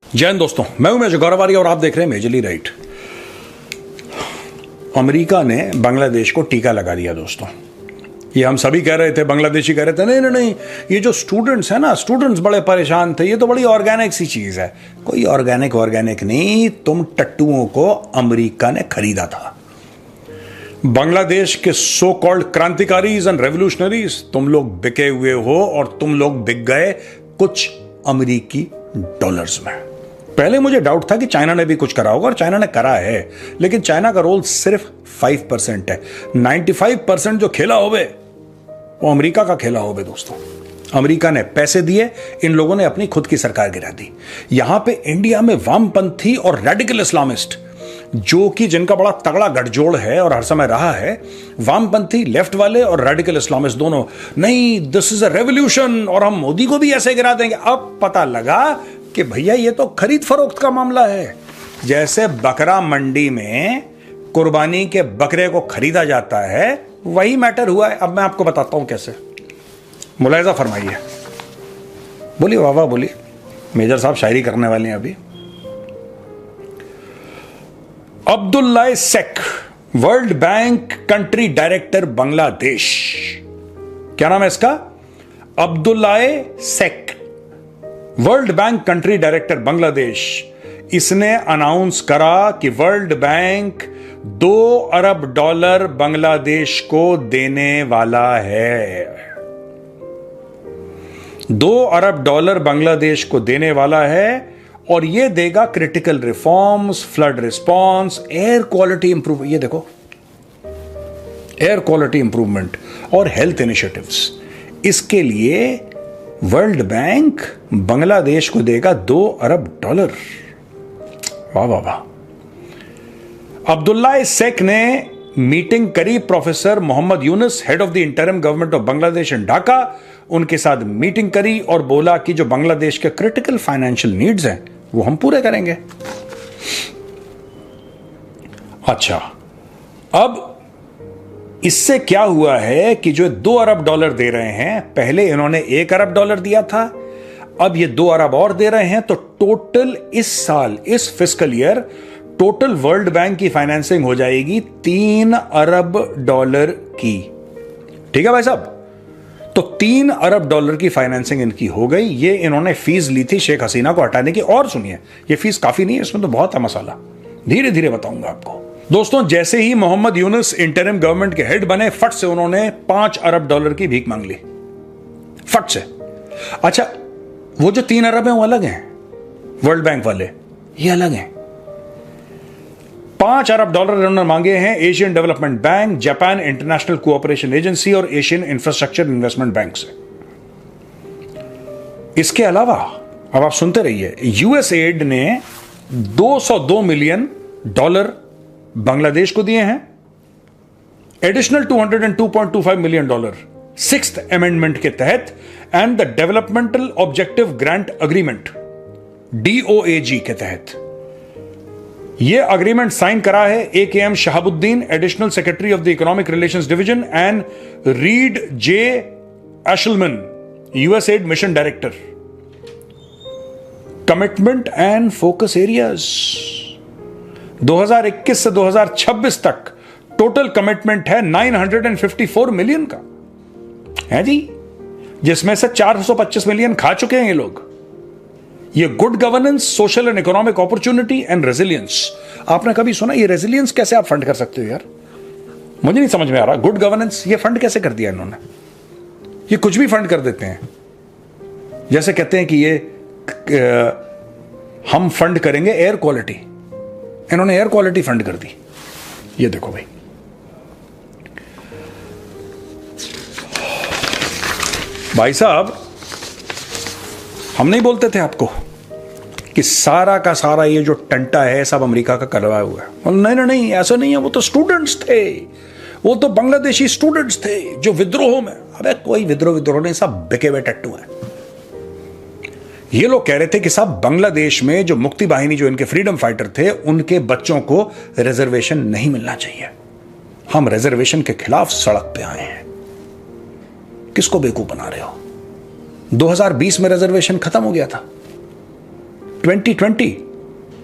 जय हिंद दोस्तों, मैं हूं मेजर गौरवारी और आप देख रहे हैं मेजरली राइट। अमेरिका ने बांग्लादेश को टीका लगा दिया दोस्तों। ये हम सभी कह रहे थे, बांग्लादेशी कह रहे थे नहीं नहीं नहीं, ये जो स्टूडेंट्स हैं ना, स्टूडेंट्स बड़े परेशान थे, ये तो बड़ी ऑर्गेनिक सी चीज है। कोई ऑर्गेनिक नहीं, तुम टट्टुओं को अमेरिका ने खरीदा था। बांग्लादेश के सो कॉल्ड क्रांतिकारीज एंड रेवोल्यूशनरीज, तुम लोग बिके हुए हो और तुम लोग बिक गए कुछ अमेरिकी डॉलर्स में। पहले मुझे डाउट था कि चाइना ने भी कुछ करा होगा, और चाइना ने करा है, लेकिन चाइना का रोल सिर्फ 5% है। 95% जो खेला होवे वो अमेरिका का खेला होवे दोस्तों। अमेरिका ने पैसे दिए, इन लोगों ने अपनी खुद की सरकार गिरा दी। यहां पे इंडिया में वामपंथी और रेडिकल इस्लामिस्ट, जो कि जिनका बड़ा तगड़ा गठजोड़ है और हर समय रहा है, वामपंथी लेफ्ट वाले और रेडिकल इस्लामिस्ट दोनों, नहीं दिस इज अ रेवोल्यूशन और हम मोदी को भी ऐसे गिरा देंगे। अब पता लगा कि भैया ये तो खरीद फरोख्त का मामला है। जैसे बकरा मंडी में कुर्बानी के बकरे को खरीदा जाता है, वही मैटर हुआ है। अब मैं आपको बताता हूं कैसे, मुलायजा फरमाइए। बोलिए वाह वाह, बोलिए। मेजर साहब शायरी करने वाले हैं अभी। Abdoulaye Seck, World Bank country director Bangladesh. क्या नाम है इसका? Abdoulaye Seck, World Bank country director Bangladesh. इसने अनाउंस करा कि वर्ल्ड बैंक $2 अरब बांग्लादेश को देने वाला है। $2 अरब बांग्लादेश को देने वाला है, और यह देगा critical reforms, flood response, air quality improvement. ये देखो, एयर क्वालिटी इंप्रूवमेंट और हेल्थ इनिशिएटिव्स। इसके लिए वर्ल्ड बैंक बांग्लादेश को देगा $2 अरब। वाह वाह वाह। अब्दुल्ला सेक ने मीटिंग करी professor Mohammad Yunus, head of the interim government of Bangladesh in Dhaka. उनके साथ मीटिंग करी और बोला कि जो बांग्लादेश के क्रिटिकल फाइनेंशियल नीड्स हैं वो हम पूरे करेंगे। अच्छा, अब इससे क्या हुआ है कि जो $2 अरब दे रहे हैं, पहले इन्होंने $1 अरब दिया था, अब ये $2 अरब और दे रहे हैं, तो टोटल इस साल, इस fiscal year, total world bank की फाइनेंसिंग हो जाएगी $3 अरब की। ठीक है भाई साहब, तो $3 अरब की फाइनेंसिंग इनकी हो गई। ये इन्होंने फीस ली थी शेख हसीना को हटाने की। और सुनिए, ये फीस काफी नहीं है, इसमें तो बहुत है मसाला, धीरे धीरे बताऊंगा आपको। दोस्तों, जैसे ही मोहम्मद यूनुस इंटरिम गवर्नमेंट के हेड बने, फट से उन्होंने $5 अरब की भीख मांग ली, फट से। अच्छा, वो जो $3 अरब है वो अलग हैं, वर्ल्ड बैंक वाले ये अलग हैं। $5 अरब इन्होंने मांगे हैं Asian development bank, Japan international cooperation agency और एशियन इंफ्रास्ट्रक्चर इन्वेस्टमेंट बैंक से। इसके अलावा अब आप सुनते रहिए, यूएसएड ने $202 मिलियन बांग्लादेश को दिए हैं, एडिशनल $202.25 मिलियन सिक्स्थ अमेंडमेंट के तहत, and the developmental objective grant agreement DOAG के तहत। यह अग्रीमेंट साइन करा है AKM Shahabuddin, additional secretary of the economic relations division, and Reed J Aschelman, USAID mission director. Commitment and focus areas 2021 से 2026 तक total commitment है 954 मिलियन का है जी, जिसमें से 425 मिलियन खा चुके हैं ये लोग। ये good governance, social and economic opportunity and resilience. आपने कभी सुना ये रेजिलियंस कैसे आप फंड कर सकते हो यार? मुझे नहीं समझ में आ रहा। गुड गवर्नेंस ये फंड कैसे कर दिया इन्होंने? ये कुछ भी फंड कर देते हैं, जैसे कहते हैं कि ये हम फंड करेंगे एयर क्वालिटी, इन्होंने एयर क्वालिटी फंड कर दी। ये देखो भाई, भाई साहब, हम नहीं बोलते थे आपको कि सारा का सारा ये जो टंटा है सब अमेरिका का करवाया हुआ है? नहीं नहीं नहीं, ऐसा नहीं है। वो तो स्टूडेंट्स थे, वो तो बांग्लादेशी स्टूडेंट्स थे जो विद्रोह में। अबे कोई विद्रोह नहीं, सब बिके हुए टट्टू हैं। ये लोग कह रहे थे कि साहब बांग्लादेश में जो मुक्ति वाहिनी, जो इनके फ्रीडम फाइटर थे, उनके बच्चों को रिजर्वेशन नहीं मिलना चाहिए। हम रिजर्वेशन के खिलाफ सड़क पे आए हैं। किसको बेवकूफ बना रहे हो? 2020 में रिजर्वेशन खत्म हो गया था, 2020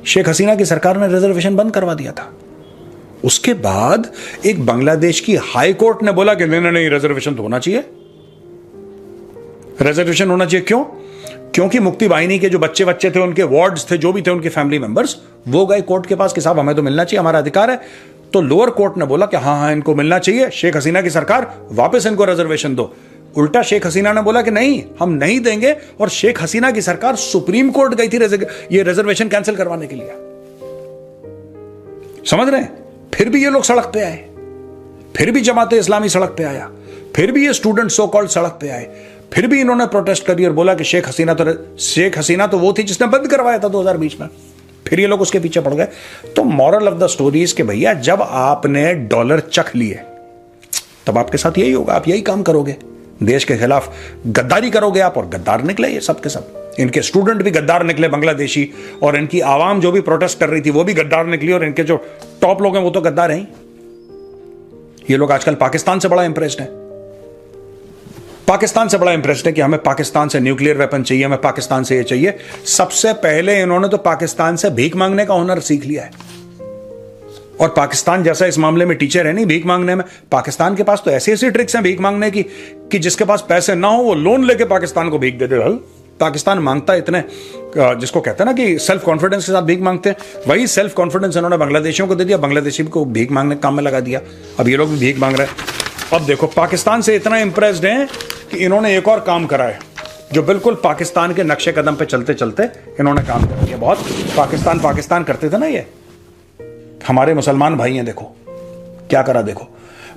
शेख हसीना की सरकार ने रिजर्वेशन बंद करवा दिया था। उसके बाद एक बांग्लादेश की हाई कोर्ट ने बोला कि नहीं नहीं, रिजर्वेशन तो होना चाहिए, रिजर्वेशन होना चाहिए। क्यों? क्योंकि मुक्ति वाहिनी के जो बच्चे थे, उनके वार्ड्स थे, जो भी थे उनके फैमिली मेंबर्स, वो गए कोर्ट के पास कि साहब हमें तो मिलना चाहिए, हमारा अधिकार है। तो लोअर कोर्ट ने बोला कि हाँ इनको मिलना चाहिए, शेख हसीना की सरकार वापस इनको रिजर्वेशन दो। उल्टा शेख हसीना ने बोला कि नहीं, हम नहीं देंगे, और शेख हसीना की सरकार सुप्रीम कोर्ट गई थी ये रिजर्वेशन कैंसिल करवाने के लिए। समझ रहे हैं? फिर भी ये लोग सड़क पे आए, फिर भी जमाते इस्लामी सड़क पे आया, फिर भी ये स्टूडेंट सो कॉल्ड सड़क पे आए, फिर भी इन्होंने प्रोटेस्ट करी और बोला कि शेख हसीना तो वो थी जिसने बंद करवाया था 2020 में। फिर ये लोग उसके पीछे पड़ गए। तो moral of the story is कि भैया जब आपने डॉलर चख लिए तब आपके साथ यही होगा, आप यही काम करोगे, देश के खिलाफ गद्दारी करोगे आप, और गद्दार निकले ये सब के सब। इनके स्टूडेंट भी गद्दार निकले बांग्लादेशी, और इनकी आवाम जो भी प्रोटेस्ट कर रही थी वो भी गद्दार निकली, और इनके जो टॉप लोग हैं वो तो गद्दार हैं। ये लोग आजकल पाकिस्तान से बड़ा इंप्रेस्ड हैं, पाकिस्तान से बड़ा इंप्रेस्ड है कि हमें पाकिस्तान से न्यूक्लियर वेपन चाहिए, हमें पाकिस्तान से ये चाहिए। सबसे पहले इन्होंने तो पाकिस्तान से भीख मांगने का हुनर सीख लिया है, और पाकिस्तान जैसा इस मामले में टीचर है नहीं भीख मांगने में। पाकिस्तान के पास तो ऐसी ऐसी ट्रिक्स हैं भीख मांगने की कि जिसके पास पैसे ना हो वो लोन लेके पाकिस्तान को भीख दे दे। पाकिस्तान मांगता है इतने, जिसको कहते हैं ना कि सेल्फ कॉन्फिडेंस के साथ भीख मांगते हैं, वही सेल्फ कॉन्फिडेंस इन्होंने बांग्लादेशियों को दे दिया, बांग्लादेशी को भीख मांगने काम में लगा दिया। अब ये लोग भी भीख मांग रहे हैं। अब देखो पाकिस्तान से इतना इंप्रेस्ड हैं कि इन्होंने एक और काम करा है जो बिल्कुल पाकिस्तान के नक्शे कदम पे चलते चलते इन्होंने काम कर दिया। बहुत पाकिस्तान करते थे ना ये हमारे मुसलमान भाई हैं, देखो क्या करा। देखो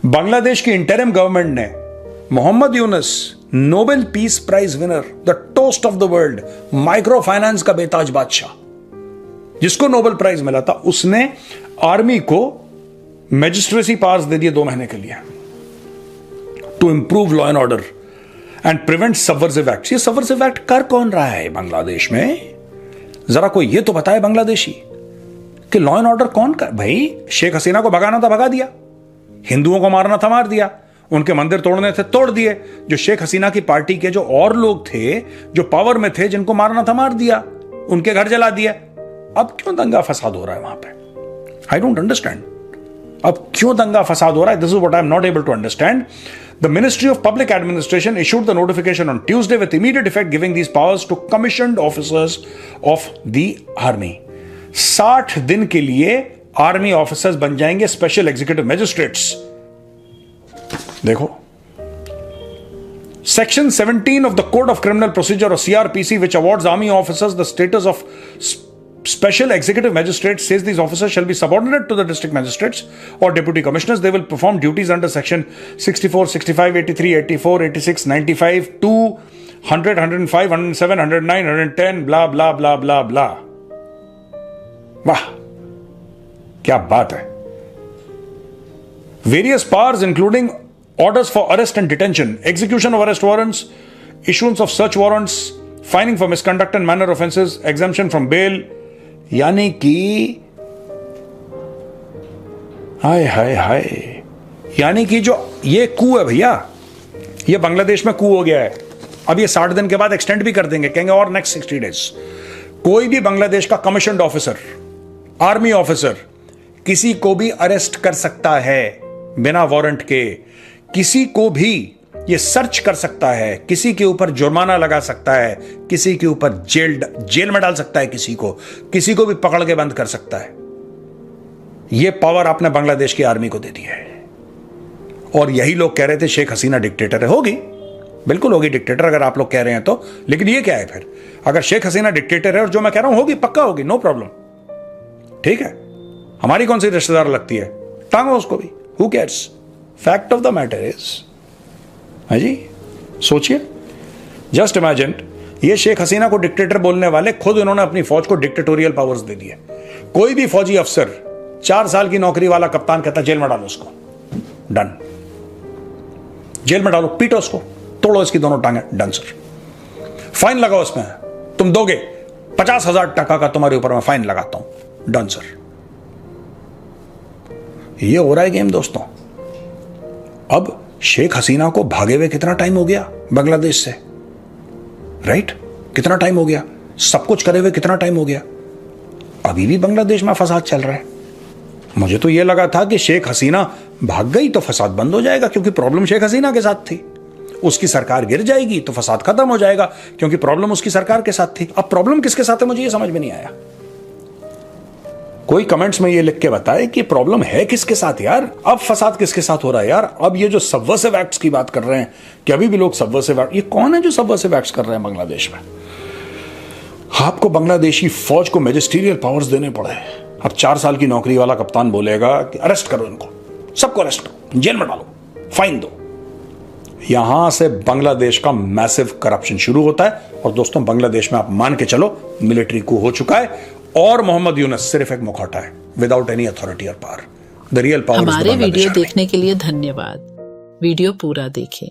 बांग्लादेश की इंटरिम गवर्नमेंट ने Muhammad Yunus, Nobel peace prize winner, the toast of the world, microfinance का बेताज बादशाह, जिसको नोबेल प्राइज मिला था, उसने आर्मी को मैजिस्ट्रेसी पावर्स दे दिए 2 महीने के लिए, to improve law and order and prevent subversive act. ये सबवर्सिव एक्ट कर कौन रहा है बांग्लादेश में? जरा कोई ये तो बताए बांग्लादेशी कि लॉ एंड ऑर्डर कौन कर। भाई शेख हसीना को भगाना था भगा दिया, हिंदुओं को मारना था मार दिया, उनके मंदिर तोड़ने थे तोड़ दिए, जो शेख हसीना की पार्टी के जो और लोग थे जो पावर में थे जिनको मारना था मार दिया, उनके घर जला दिया। अब क्यों दंगा फसाद हो रहा है वहां पे? I don't understand. अब क्यों दंगा फसाद हो रहा है? This is what I am not able to understand. The Ministry of Public Administration issued the notification on Tuesday with immediate effect giving these powers to commissioned officers of the army. 60 दिन के लिए army officers बन जाएंगे special executive magistrates. देखो Section 17 of the Code of Criminal Procedure or CRPC, which awards army officers the status of Special Executive Magistrate, says these officers shall be subordinate to the district magistrates or deputy commissioners. They will perform duties under section 64, 65, 83, 84, 86, 95, 2, 100, 105, 107, 109, 110, blah, blah, blah, blah, blah. वाह, क्या बात है। Various powers including orders for arrest and detention, execution of arrest warrants, issuance of search warrants, fining for misconduct and minor offenses, exemption from bail, यानी कि हाय हाय हाय, यानी कि जो ये कू है भैया, ये बांग्लादेश में कू हो गया है। अब ये 60 दिन के बाद एक्सटेंड भी कर देंगे, कहेंगे और नेक्स्ट 60 डेज कोई भी बांग्लादेश का कमीशन्ड ऑफिसर, आर्मी ऑफिसर किसी को भी अरेस्ट कर सकता है बिना वारंट के, किसी को भी ये सर्च कर सकता है, किसी के ऊपर जुर्माना लगा सकता है, किसी के ऊपर जेल में डाल सकता है, किसी को भी पकड़ के बंद कर सकता है। ये पावर आपने बांग्लादेश की आर्मी को दे दी है। और यही लोग कह रहे थे शेख हसीना डिक्टेटर है। होगी, बिल्कुल होगी डिक्टेटर अगर आप लोग कह रहे हैं तो। लेकिन ये क्या है फिर? अगर शेख हसीना डिक्टेटर है और जो मैं कह रहा हूं होगी, पक्का होगी, नो प्रॉब्लम, ठीक है। हमारी कौन सी रिश्तेदार लगती है, टांगो उसको भी, who cares. Fact of the matter is, है जी, सोचिए, जस्ट इमेजिन, ये शेख हसीना को डिक्टेटर बोलने वाले खुद इन्होंने अपनी फौज को डिक्टेटोरियल पावर्स दे दिए। कोई भी फौजी अफसर, 4 साल की नौकरी वाला कप्तान कहता जेल में डालो उसको, डन, जेल में डालो, पीटो उसको, तोड़ो इसकी दोनों टांगे, डन सर। फाइन लगाओ इसमें, तुम दोगे 50,000 टका का तुम्हारे ऊपर मैं फाइन लगाता हूं, डन सर। ये हो रहा है गेम दोस्तों। अब शेख हसीना को भागे हुए कितना टाइम हो गया बांग्लादेश से, राइट? कितना टाइम हो गया? सब कुछ करे हुए कितना टाइम हो गया, अभी भी बांग्लादेश में फसाद चल रहा है। मुझे तो यह लगा था कि शेख हसीना भाग गई तो फसाद बंद हो जाएगा, क्योंकि प्रॉब्लम शेख हसीना के साथ थी। उसकी सरकार गिर जाएगी तो फसाद खत्म हो जाएगा, क्योंकि प्रॉब्लम उसकी सरकार के साथ थी। अब प्रॉब्लम किसके साथ है मुझे यह समझ में नहीं आया। कोई कमेंट्स में ये लिख के बताए कि प्रॉब्लम है किसके साथ यार, अब फसाद किसके साथ हो रहा है यार। अब ये जो सबवर्सिव एक्ट्स की बात कर रहे हैं कि अभी भी लोग सबवर्सिव एक्ट, ये कौन है जो सबवर्सिव एक्ट्स कर रहे हैं बांग्लादेश में? आपको बांग्लादेशी फौज को मैजिस्टीरियल पावर्स देने पड़े। अब 4 साल की नौकरी वाला कप्तान बोलेगा कि अरेस्ट करो इनको, सबको अरेस्ट करो, जेल में डालो, फाइन दो। यहां से बांग्लादेश का मैसिव करप्शन शुरू होता है। और दोस्तों, बांग्लादेश में आप मान के चलो मिलिट्री coup हो चुका है और मोहम्मद यूनुस सिर्फ एक मुखौटा है, विदाउट एनी अथॉरिटी और पावर। The real power. हमारे वीडियो देखने के लिए धन्यवाद। वीडियो पूरा देखें।